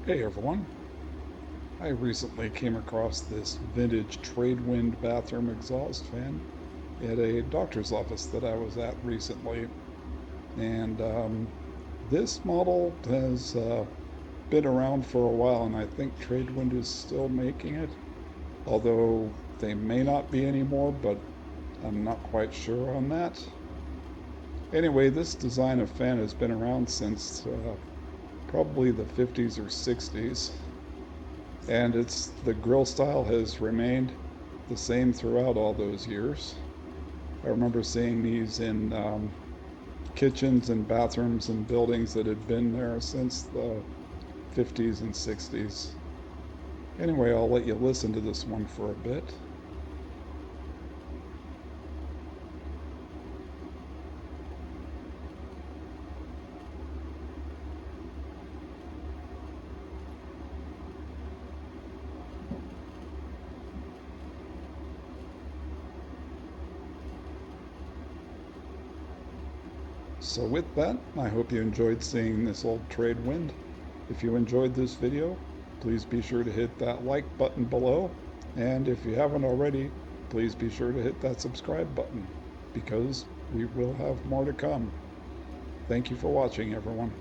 Hey everyone, I recently came across this vintage Tradewind bathroom exhaust fan at a doctor's office that I was at recently. And this model has been around for a while, and I think Tradewind is still making it, although they may not be anymore, but I'm not quite sure on that. Anyway, this design of fan has been around since probably the 50s or 60s. And the grill style has remained the same throughout all those years. I remember seeing these in kitchens and bathrooms and buildings that had been there since the 50s and 60s. Anyway, I'll let you listen to this one for a bit. So with that, I hope you enjoyed seeing this old trade wind. If you enjoyed this video, please be sure to hit that like button below. And if you haven't already, please be sure to hit that subscribe button because we will have more to come. Thank you for watching, everyone.